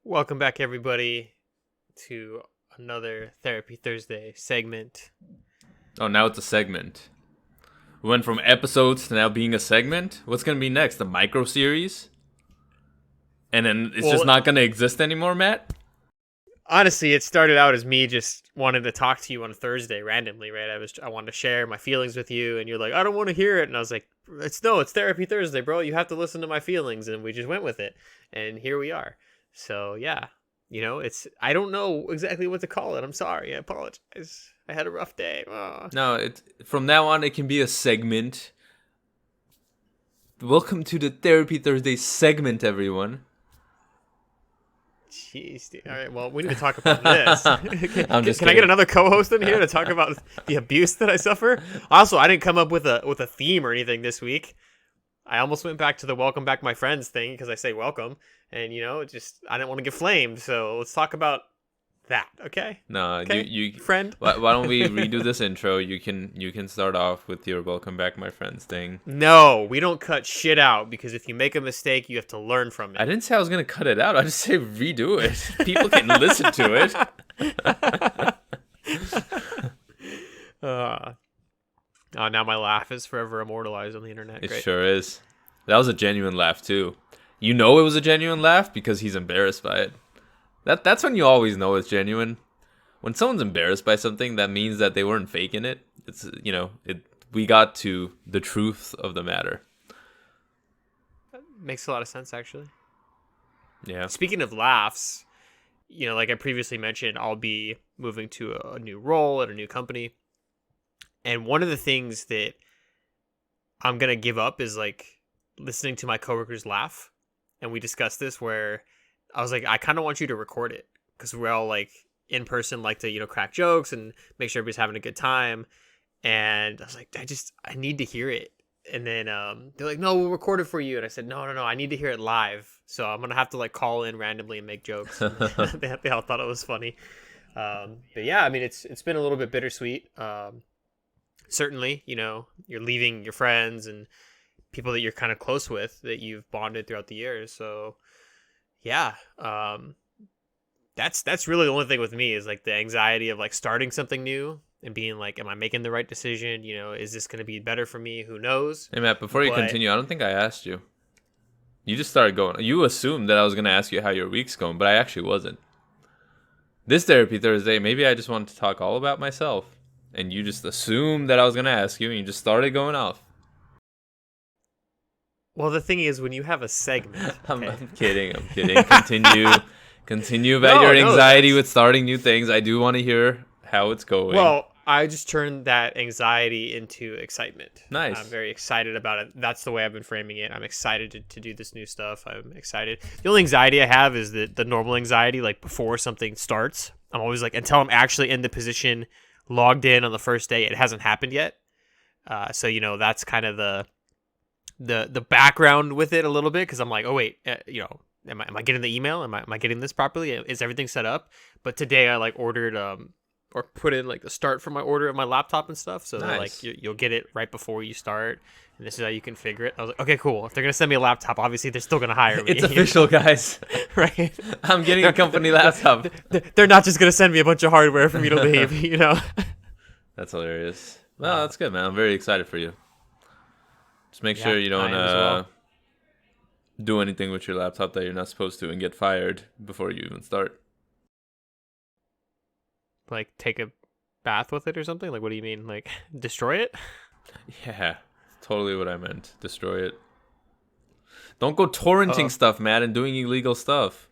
Welcome back, everybody, to another Therapy Thursday segment. Oh, now it's a segment. We went from episodes to now being a segment. What's going to be next? A micro series? And then it's just not going to exist anymore, Matt? Honestly, it started out as me just wanting to talk to you on a Thursday randomly, right? I wanted to share my feelings with you, and you're like, I don't want to hear it. And I was like, it's Therapy Thursday, bro. You have to listen to my feelings. And we just went with it. And here we are. So, yeah. I don't know exactly what to call it. I'm sorry. I apologize. I had a rough day. Oh. No, from now on, it can be a segment. Welcome to the Therapy Thursday segment, everyone. Jeez, dude. All right, well, we need to talk about this. Can I get another co-host in here to talk about the abuse that I suffer? Also, I didn't come up with a theme or anything this week. I almost went back to the welcome back my friends thing because I say welcome, and I didn't want to get flamed. So let's talk about that, okay? No, okay? you friend. Why don't we redo this intro? You can start off with your welcome back my friends thing. No, we don't cut shit out because if you make a mistake, you have to learn from it. I didn't say I was gonna cut it out. I just say redo it. People can listen to it. Now my laugh is forever immortalized on the internet. It Great. Sure is. That was a genuine laugh too. You know it was a genuine laugh because he's embarrassed by it. That's when you always know it's genuine. When someone's embarrassed by something, that means that they weren't faking it. We got to the truth of the matter. That makes a lot of sense, actually. Yeah. Speaking of laughs, like I previously mentioned, I'll be moving to a new role at a new company. And one of the things that I'm going to give up is like listening to my coworkers laugh. And we discussed this where I was like, I kind of want you to record it because we're all like in person, like to, crack jokes and make sure everybody's having a good time. And I was like, I need to hear it. And then they're like, no, we'll record it for you. And I said, no, I need to hear it live. So I'm going to have to like call in randomly and make jokes. They all thought it was funny. But yeah, I mean, it's been a little bit bittersweet. Certainly, you're leaving your friends and people that you're kind of close with that you've bonded throughout the years. So yeah, that's really the only thing with me is like the anxiety of like starting something new and being like, am I making the right decision? Is this going to be better for me? Who knows? Hey Matt, before you continue, I don't think I asked you. You just started going. You assumed that I was going to ask you how your week's going, but I actually wasn't. This Therapy Thursday, maybe I just wanted to talk all about myself. And you just assumed that I was going to ask you, and you just started going off. Well, the thing is, when you have a segment... Okay. I'm kidding. Continue about your anxiety with starting new things. I do want to hear how it's going. Well, I just turned that anxiety into excitement. Nice. I'm very excited about it. That's the way I've been framing it. I'm excited to do this new stuff. I'm excited. The only anxiety I have is the normal anxiety, like before something starts. I'm always like, until I'm actually in the position... logged in on the first day, it hasn't happened yet. So that's kind of the background with it a little bit because I'm like, oh wait, am I getting the email? Am I getting this properly? Is everything set up? But today I like ordered or put in like the start for my order of my laptop and stuff, so that like you'll get it right before you start, and this is how you configure it. I was like, okay, cool. If they're gonna send me a laptop, obviously they're still gonna hire me. It's official, guys. Right? I'm getting a company laptop. They're not just gonna send me a bunch of hardware for me to leave, That's hilarious. Well, that's good, man. I'm very excited for you. Just make sure you don't do anything with your laptop that you're not supposed to and get fired before you even start. Like take a bath with it or something? Like what do you mean? Like destroy it? Yeah, totally what I meant. Destroy it. Don't go torrenting stuff, Matt, and doing illegal stuff.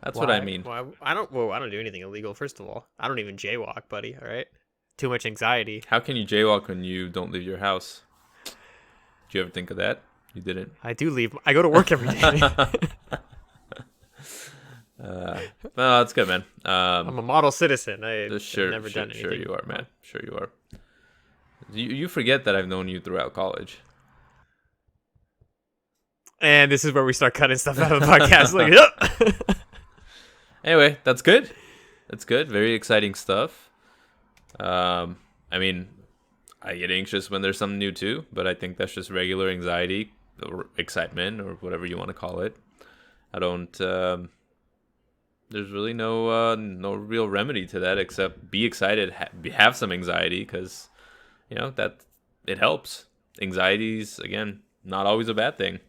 That's what I mean. Well, I don't do anything illegal, first of all. I don't even jaywalk, buddy, all right? Too much anxiety. How can you jaywalk when you don't leave your house? Did you ever think of that? You didn't. I do leave. I go to work every day. No, that's good, man. I'm a model citizen. I've never done anything. Sure you are, man. Sure you are. You forget that I've known you throughout college. And this is where we start cutting stuff out of the podcast. Like, Anyway, that's good. That's good. Very exciting stuff. I mean, I get anxious when there's something new too, but I think that's just regular anxiety or excitement or whatever you want to call it. I don't There's really no real remedy to that except be excited, have some anxiety, because that it helps. Anxiety's, again, not always a bad thing.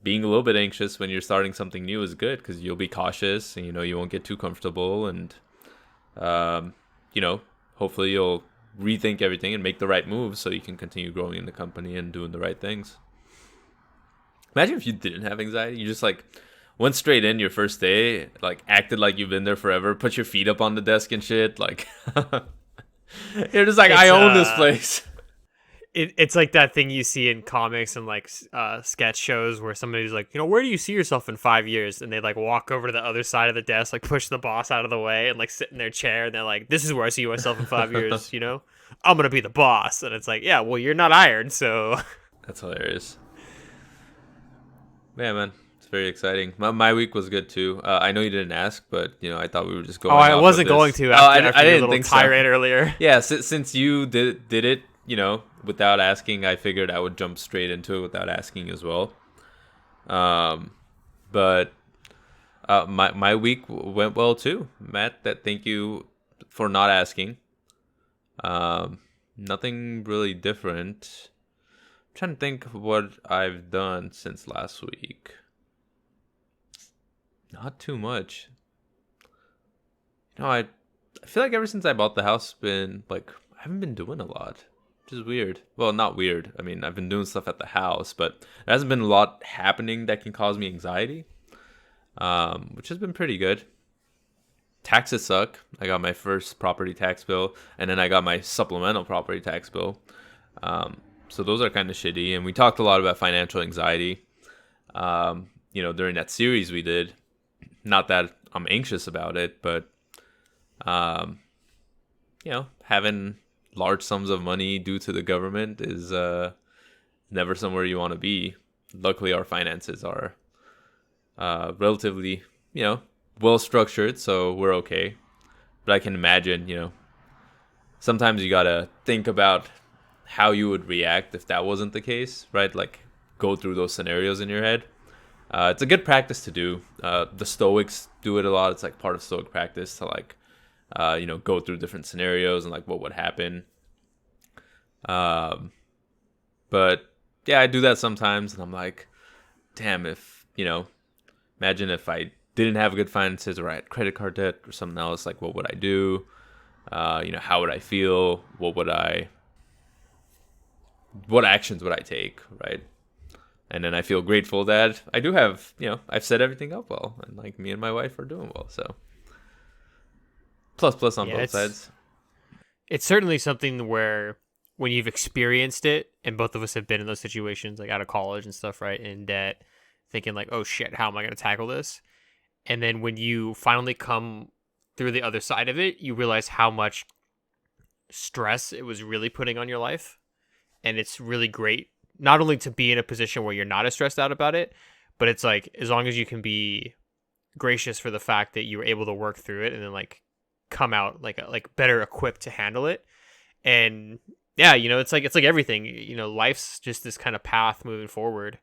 Being a little bit anxious when you're starting something new is good because you'll be cautious and you won't get too comfortable, and hopefully you'll rethink everything and make the right moves so you can continue growing in the company and doing the right things. Imagine if you didn't have anxiety. You just like went straight in your first day, like acted like you've been there forever, put your feet up on the desk and shit. Like you're just like, I own this place. It's like that thing you see in comics and like sketch shows where somebody's like, where do you see yourself in 5 years? And they like walk over to the other side of the desk, like push the boss out of the way and like sit in their chair. And they're like, this is where I see myself in 5 years. I'm going to be the boss. And it's like, yeah, well, you're not iron. So that's hilarious. Yeah, man. It's very exciting. My week was good too. I know you didn't ask, but I thought we were just going. Oh, I wasn't going to. After I your didn't little think tirade so. earlier. Yeah, since you did it, without asking, I figured I would jump straight into it without asking as well. But my week went well too, Matt. Thank you for not asking. Nothing really different. I'm trying to think of what I've done since last week. Not too much. I feel like ever since I bought the house, I haven't been doing a lot. Which is weird. Well, not weird. I mean, I've been doing stuff at the house, but there hasn't been a lot happening that can cause me anxiety, which has been pretty good. Taxes suck. I got my first property tax bill, and then I got my supplemental property tax bill. So those are kind of shitty. And we talked a lot about financial anxiety, during that series we did. Not that I'm anxious about it, but, having large sums of money due to the government is never somewhere you want to be. Luckily, our finances are relatively, well structured, so we're okay. But I can imagine, sometimes you gotta think about how you would react if that wasn't the case, right? Like go through those scenarios in your head. It's a good practice to do. The Stoics do it a lot. It's like part of Stoic practice to like, go through different scenarios and like what would happen. But yeah, I do that sometimes, and I'm like, damn, if imagine if I didn't have good finances or I had credit card debt or something else, like what would I do? How would I feel? What actions would I take, right? And then I feel grateful that I do have, I've set everything up well, and like me and my wife are doing well. So plus on both sides. It's certainly something where when you've experienced it, and both of us have been in those situations, like out of college and stuff, right, in debt, thinking like, oh shit, how am I going to tackle this? And then when you finally come through the other side of it, you realize how much stress it was really putting on your life. And it's really great not only to be in a position where you're not as stressed out about it, but it's like, as long as you can be gracious for the fact that you were able to work through it and then like come out like better equipped to handle it. And yeah, it's like everything, life's just this kind of path moving forward.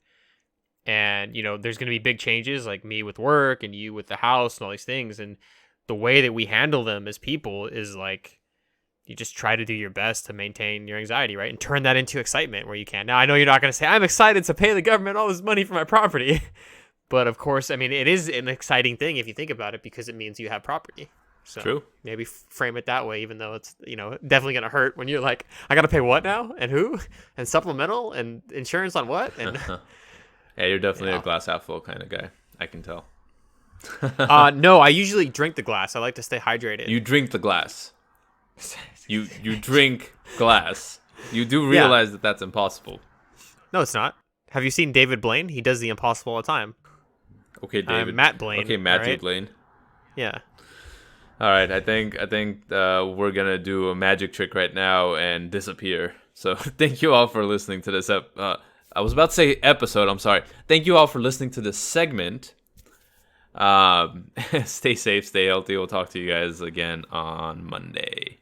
And, there's going to be big changes, like me with work and you with the house and all these things. And the way that we handle them as people is like, you just try to do your best to maintain your anxiety, right? And turn that into excitement where you can. Now, I know you're not going to say, I'm excited to pay the government all this money for my property. But of course, I mean, it is an exciting thing if you think about it, because it means you have property. So True. Maybe frame it that way, even though it's, definitely going to hurt when you're like, I got to pay what now? And who? And supplemental? And insurance on what? And yeah, you're definitely a glass half full kind of guy. I can tell. No, I usually drink the glass. I like to stay hydrated. You drink the glass. You drink glass. You do realize that that's impossible. No, it's not. Have you seen David Blaine? He does the impossible all the time. Okay, David. Matt Blaine. Okay, Matthew right? Blaine. Yeah. All right, I think we're gonna do a magic trick right now and disappear. So thank you all for listening to this. I was about to say episode. I'm sorry. Thank you all for listening to this segment. Stay safe, stay healthy. We'll talk to you guys again on Monday.